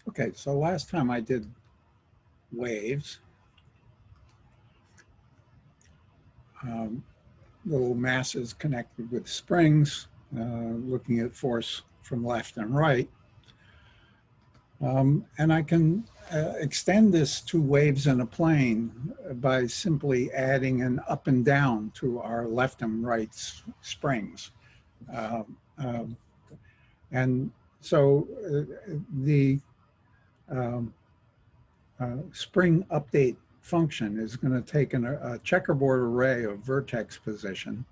Okay, so last time I did waves, little masses connected with springs, looking at force from left and right. And I can extend this to waves in a plane by simply adding an up and down to our left and right springs. And so the spring update function is going to take a checkerboard array of vertex position,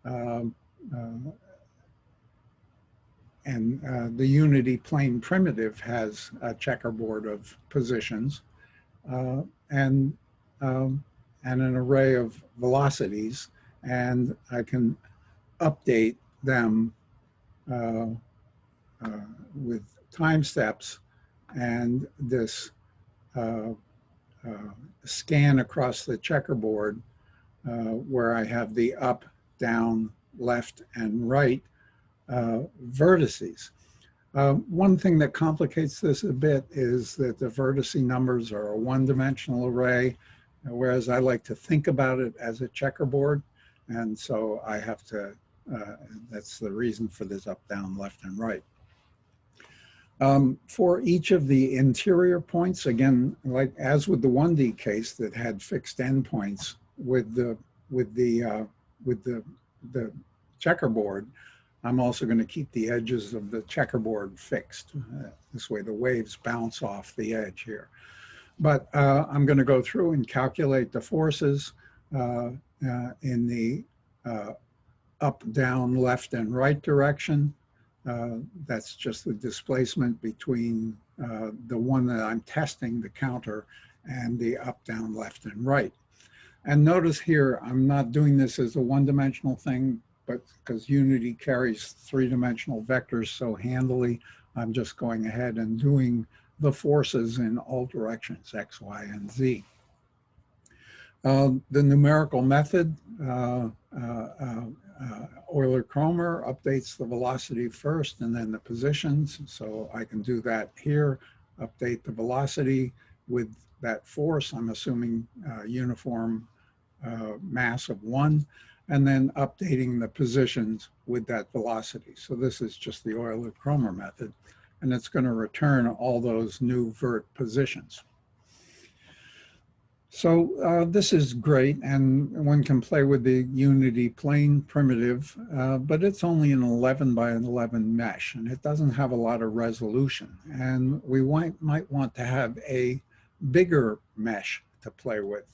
and the unity plane primitive has a checkerboard of positions, and an array of velocities, and I can update them with time steps and this scan across the checkerboard where I have the up, down, left, and right vertices. One thing that complicates this a bit is that the vertice numbers are a one-dimensional array, whereas I like to think about it as a checkerboard. And so I have to, that's the reason for this up, down, left, and right. For each of the interior points, again, like as with the 1D case that had fixed endpoints with the checkerboard, I'm also going to keep the edges of the checkerboard fixed. This way the waves bounce off the edge here. But I'm going to go through and calculate the forces in the up, down, left, and right direction. That's just the displacement between the one that I'm testing, the counter, and the up, down, left, and right. And notice here, I'm not doing this as a one-dimensional thing, but because Unity carries three-dimensional vectors so handily, I'm just going ahead and doing the forces in all directions, X, Y, and Z. The numerical method, Euler-Kromer updates the velocity first and then the positions. So I can do that here, update the velocity with that force. I'm assuming uniform mass of 1, and then updating the positions with that velocity. So this is just the Euler-Kromer method, and it's going to return all those new vert positions. So this is great, and one can play with the Unity plane primitive, but it's only an 11 by 11 mesh, and it doesn't have a lot of resolution. And we might want to have a bigger mesh to play with.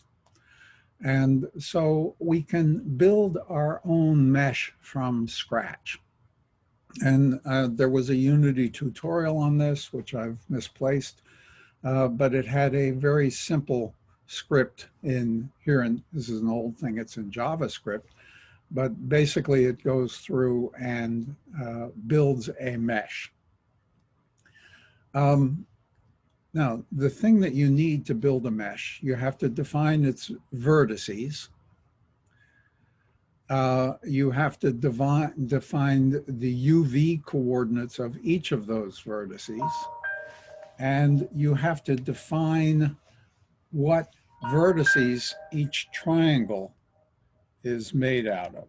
And so we can build our own mesh from scratch. And there was a Unity tutorial on this, which I've misplaced, but it had a very simple script in here, and this is an old thing, it's in JavaScript, but basically it goes through and builds a mesh. Now, the thing that you need to build a mesh, you have to define its vertices. You have to define the UV coordinates of each of those vertices. And you have to define what vertices each triangle is made out of.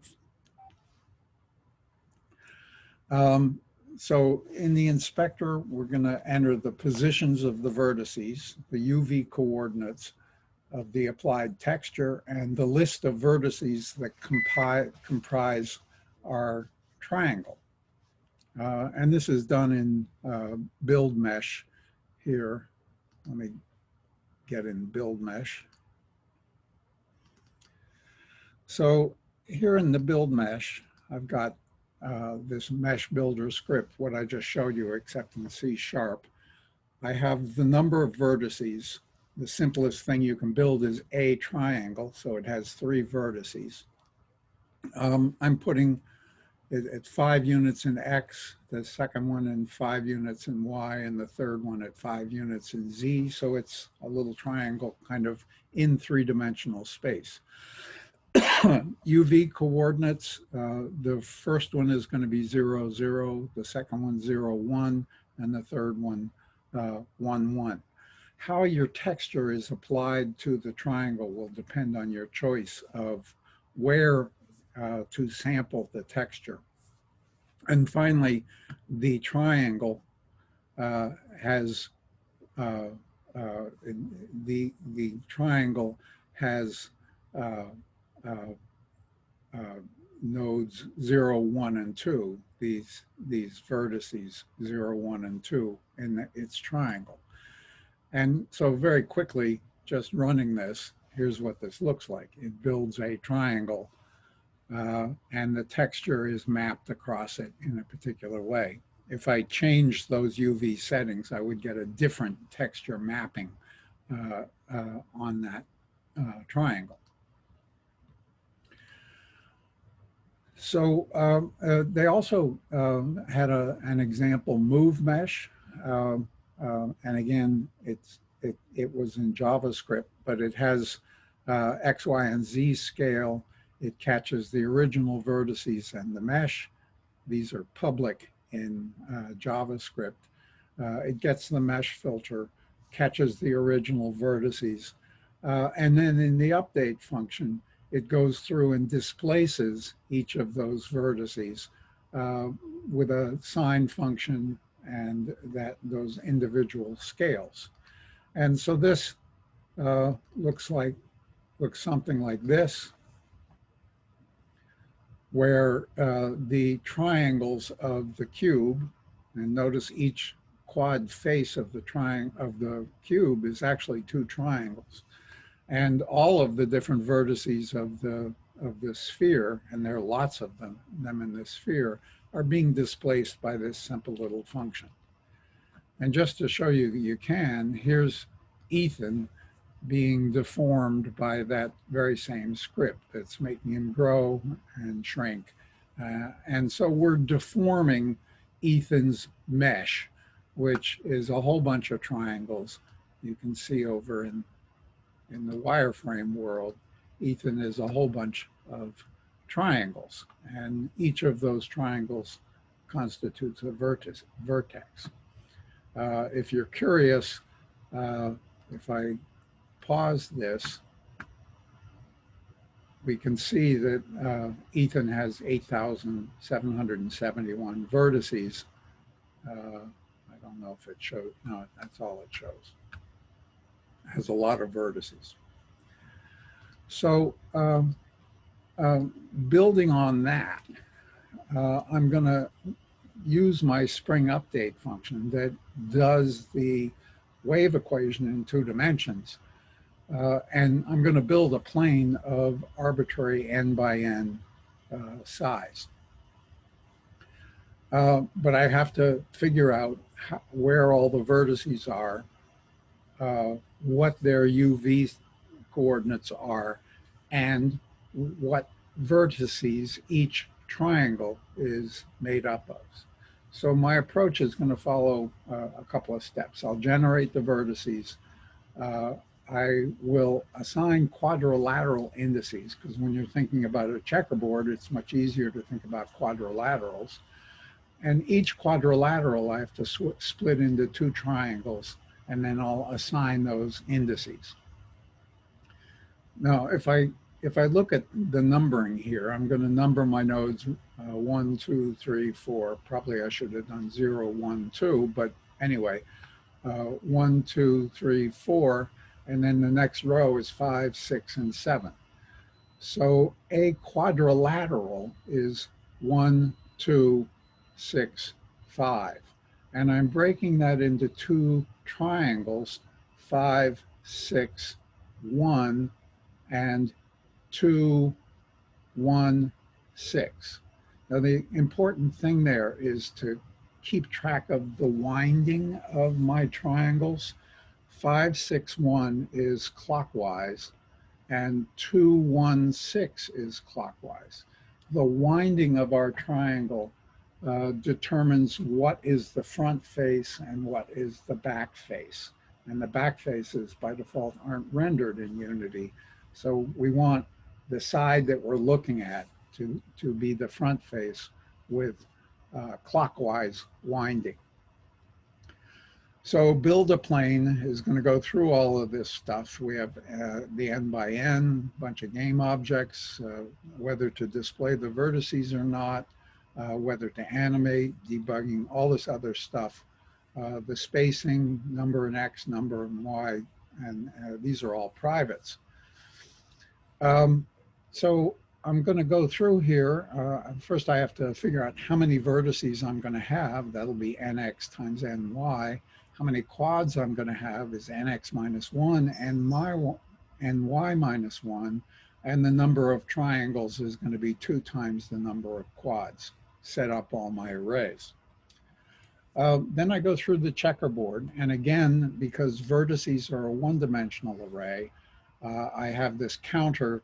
So in the inspector, we're going to enter the positions of the vertices, the UV coordinates of the applied texture, and the list of vertices that comprise our triangle. And this is done in build mesh here. Let me get in build mesh. So here in the build mesh, I've got this mesh builder script, what I just showed you, except in C#. I have the number of vertices. The simplest thing you can build is a triangle, so it has 3 vertices. I'm putting it at 5 units in X, the second one in 5 units in Y, and the third one at 5 units in Z. So it's a little triangle kind of in 3-dimensional space. UV coordinates, the first one is going to be 0, 0, the second one 0, 1, and the third one 1, 1. How your texture is applied to the triangle will depend on your choice of where to sample the texture. And finally, the triangle has the triangle has nodes 0, 1, and 2. These vertices 0, 1, and 2 in its triangle. And so very quickly, just running this, here's what this looks like. It builds a triangle, and the texture is mapped across it in a particular way. If I change those UV settings, I would get a different texture mapping on that triangle. So they also had an example MoveMesh. And again, it was in JavaScript, but it has X, Y, and Z scale. It catches the original vertices and the mesh. These are public in JavaScript. It gets the mesh filter, catches the original vertices, and then in the update function, it goes through and displaces each of those vertices with a sign function and those individual scales. And so this looks something like this, where the triangles of the cube, and notice each quad face of the cube is actually 2 triangles, and all of the different vertices of the sphere, and there are lots of them in the sphere, are being displaced by this simple little function. And just to show you that you can, here's Ethan being deformed by that very same script that's making him grow and shrink. And so we're deforming Ethan's mesh, which is a whole bunch of triangles. You can see over in the wireframe world, Ethan is a whole bunch of triangles, and each of those triangles constitutes a vertex. If you're curious, if I pause this, we can see that Ethan has 8,771 vertices. I don't know if it shows, no, that's all it shows. It has a lot of vertices. So building on that, I'm going to use my spring update function that does the wave equation in 2 dimensions. And I'm going to build a plane of arbitrary n by n size. But I have to figure out where all the vertices are, what their UV coordinates are, and what vertices each triangle is made up of. So my approach is going to follow a couple of steps. I'll generate the vertices. I will assign quadrilateral indices, because when you're thinking about a checkerboard, it's much easier to think about quadrilaterals. And each quadrilateral I have to split into 2 triangles, and then I'll assign those indices. Now, if I look at the numbering here, I'm going to number my nodes 1, 2, 3, 4. Probably I should have done 0, 1, 2, but anyway, 1, 2, 3, 4. And then the next row is 5, 6, and 7. So a quadrilateral is 1, 2, 6, 5. And I'm breaking that into 2 triangles, 5, 6, 1, and 2, 1, 6. Now the important thing there is to keep track of the winding of my triangles. 5, 6, 1 is clockwise, and 2, 1, 6 is clockwise. The winding of our triangle determines what is the front face and what is the back face. And the back faces, by default, aren't rendered in Unity. So we want the side that we're looking at to be the front face with clockwise winding. So build a plane is going to go through all of this stuff. We have the n by n, bunch of game objects, whether to display the vertices or not, whether to animate, debugging, all this other stuff. The spacing, number in X, number in Y, and these are all privates. So I'm going to go through here. First, I have to figure out how many vertices I'm going to have. That'll be nx times ny. How many quads I'm going to have is nx minus 1 and ny minus 1. And the number of triangles is going to be 2 times the number of quads. Set up all my arrays. Then I go through the checkerboard. And again, because vertices are a one-dimensional array, I have this counter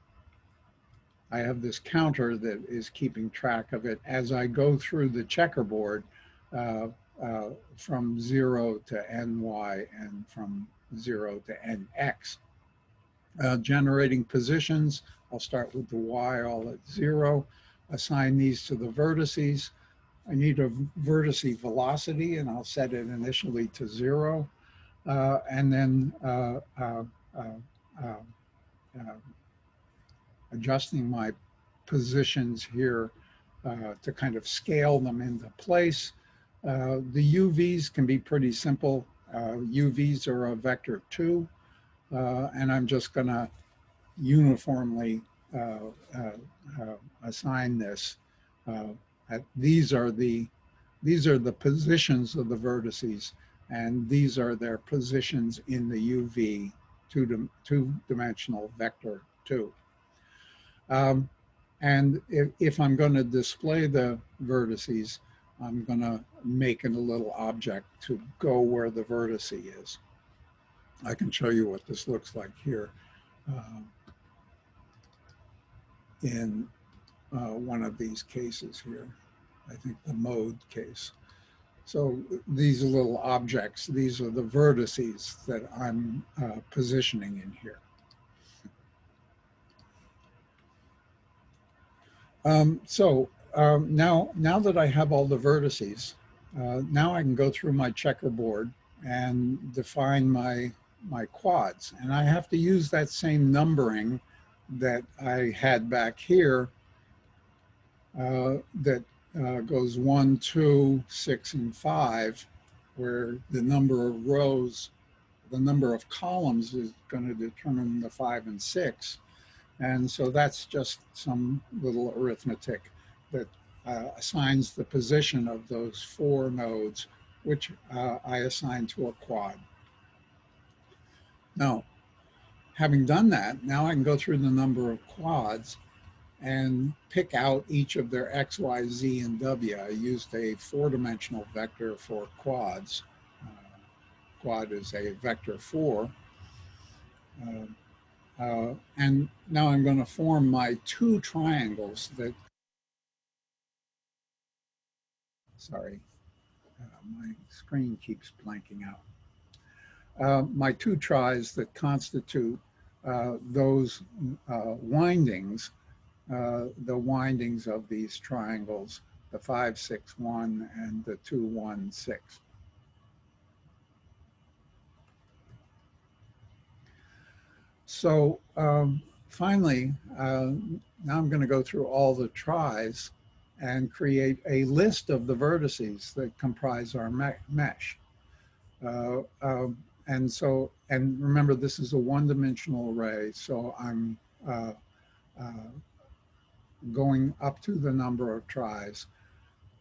that is keeping track of it as I go through the checkerboard from 0 to ny and from 0 to nx. Generating positions, I'll start with the y all at 0, assign these to the vertices. I need a vertice velocity, and I'll set it initially to 0, and then adjusting my positions here to kind of scale them into place. The UVs can be pretty simple. UVs are a vector 2, and I'm just going to uniformly assign this. These are the positions of the vertices, and these are their positions in the UV two-dimensional vector 2. And if I'm going to display the vertices, I'm going to make it a little object to go where the vertex is. I can show you what this looks like here in one of these cases here. I think the mode case. So these are little objects. These are the vertices that I'm positioning in here. Now that I have all the vertices, now I can go through my checkerboard and define my quads. And I have to use that same numbering that I had back here that goes 1, 2, 6, and 5, where the number of rows, the number of columns is going to determine the 5 and 6. And so that's just some little arithmetic that assigns the position of those 4 nodes, which I assign to a quad. Now, having done that, now I can go through the number of quads and pick out each of their x, y, z, and w. I used a 4-dimensional vector for quads. Quad is a vector 4. And now I'm going to form my 2 triangles that, sorry, my screen keeps blanking out. My 2 tries that constitute those windings, the windings of these triangles, the 5, 6, 1 and the 2, 1, 6. So finally, now I'm going to go through all the tries and create a list of the vertices that comprise our mesh. And remember, this is a 1-dimensional array, so I'm going up to the number of tries,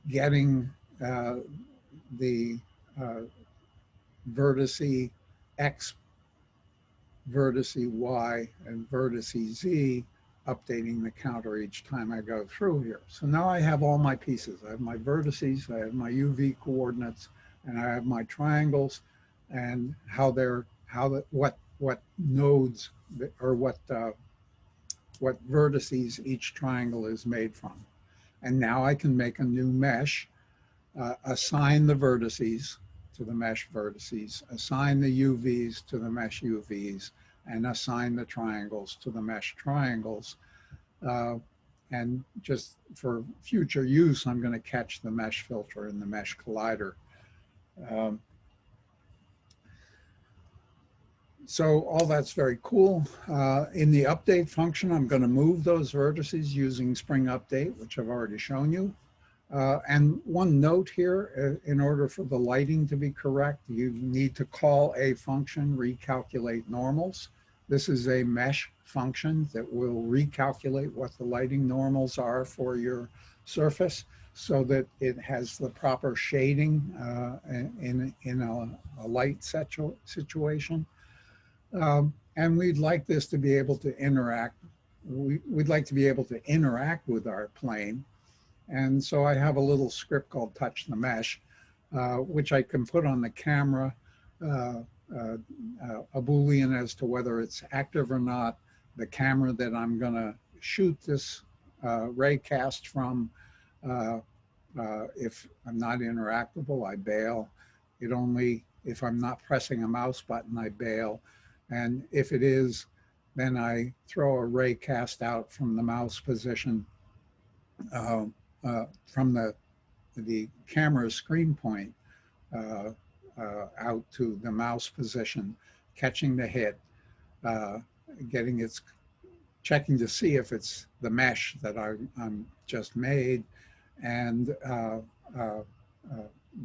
getting the vertice X, vertice Y, and vertice Z, updating the counter each time I go through here. So now I have all my pieces. I have my vertices, I have my UV coordinates, and I have my triangles, and what nodes or what vertices each triangle is made from. And now I can make a new mesh, assign the vertices to the mesh vertices, assign the UVs to the mesh UVs, and assign the triangles to the mesh triangles. And just for future use, I'm going to catch the mesh filter and the mesh collider. So all that's very cool. In the update function, I'm going to move those vertices using Spring Update, which I've already shown you. And one note here, in order for the lighting to be correct, you need to call a function, Recalculate Normals. This is a mesh function that will recalculate what the lighting normals are for your surface so that it has the proper shading in a light situation. And we'd like this to be able to interact. We'd like to be able to interact with our plane. And so I have a little script called Touch the Mesh, which I can put on the camera, a Boolean as to whether it's active or not. The camera that I'm going to shoot this ray cast from, if I'm not interactable, I bail. If I'm not pressing a mouse button, I bail. And if it is, then I throw a ray cast out from the mouse position, from the camera screen point out to the mouse position, catching the hit, checking to see if it's the mesh that I'm just made, and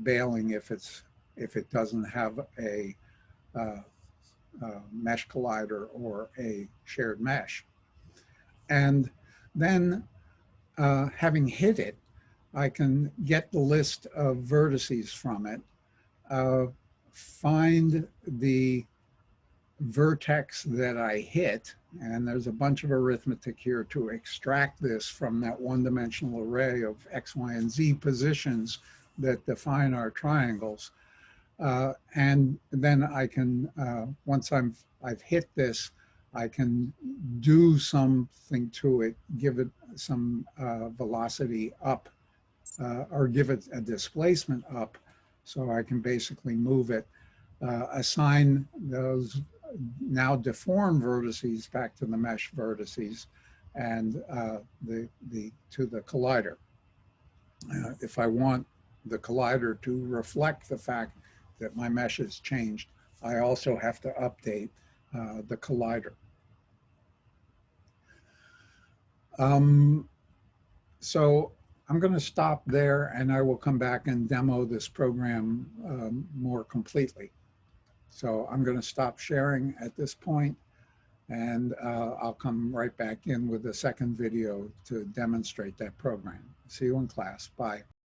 bailing if it doesn't have a mesh collider or a shared mesh. And then having hit it, I can get the list of vertices from it, find the vertex that I hit, and there's a bunch of arithmetic here to extract this from that one-dimensional array of X, Y, and Z positions that define our triangles. And then I can, once I've hit this, I can do something to it, give it some velocity up, or give it a displacement up, so I can basically move it, assign those now deformed vertices back to the mesh vertices, and to the collider. If I want the collider to reflect the fact that my mesh has changed, I also have to update the collider. So I'm going to stop there, and I will come back and demo this program more completely. So I'm going to stop sharing at this point, and I'll come right back in with a second video to demonstrate that program. See you in class. Bye.